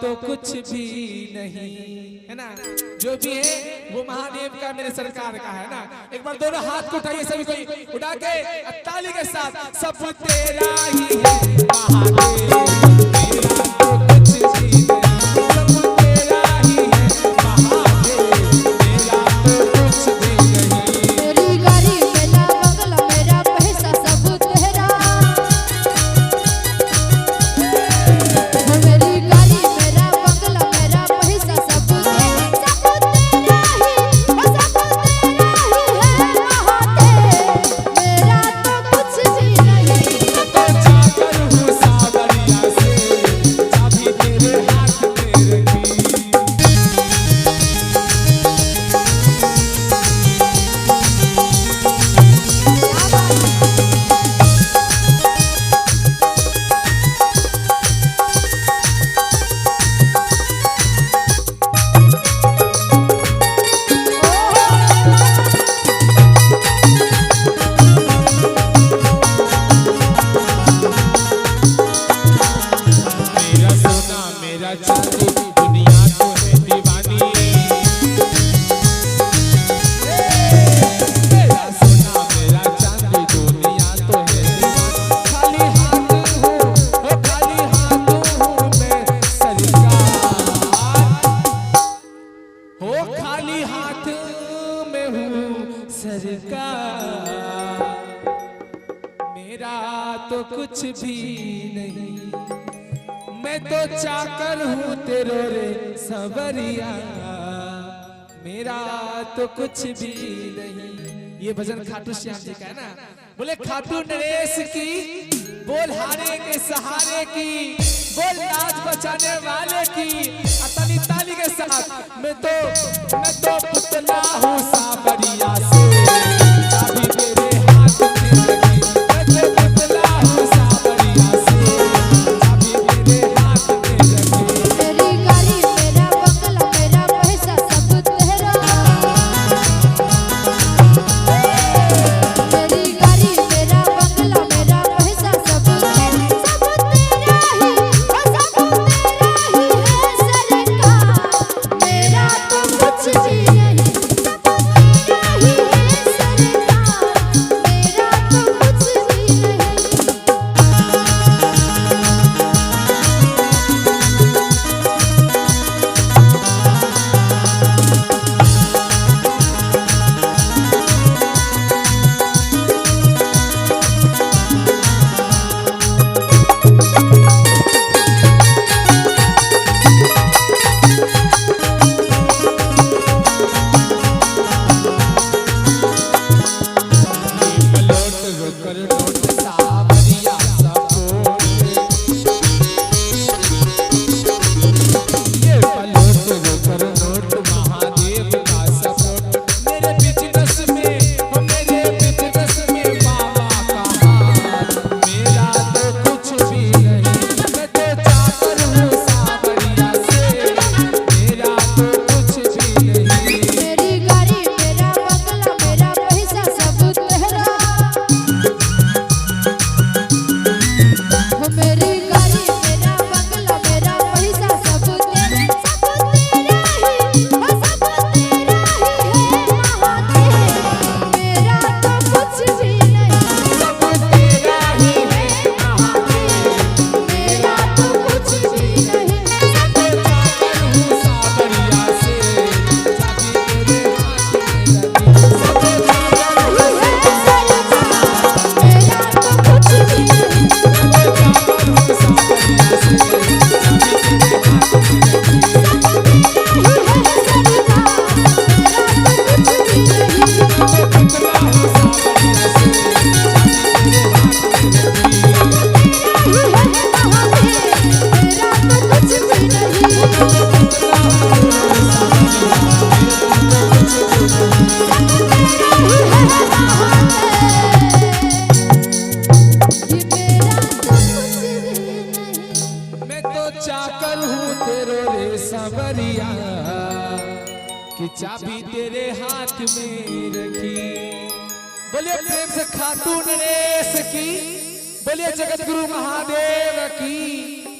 तो कुछ भी नहीं है ना, जो भी है वो महादेव का मेरे सरकार का है ना। एक बार दोनों हाथ को उठाइए सभी कोई उठा के ताली के साथ, सब तेरा ही है महादेव। मेरा तो कुछ भी नहीं, मैं तो चाकर हूँ तेरो रे सवरिया, मेरा तो कुछ भी नहीं। ये भजन खाटू श्याम जी का है ना। बोले खाटू नरेश की, बोल हारे के सहारे की, बोल लाज बचाने वाले की, अतनी ताली के साथ। मैं तो पुतला हूँ सावरिया से, अभी मेरे हाथ में लगी। मैं तो पुतला हूँ सावरिया से, अभी मेरे हाथ में लगी। मेरी गाड़ी मेरा बंगला मेरा पैसा सब तेरा, मेरी गाड़ी मेरा बंगला मेरा पैसा सब तेरा ही, सब तेरा ही है सरकार। मेरा तो कुछ भी नहीं, सब तेरा ही है हूँ तेरो रे सांवरिया कि चाबी तेरे हाथ में रखी। बोलिए प्रेम से खाटू नरेश की, बोलिए जगत गुरु महादेव की।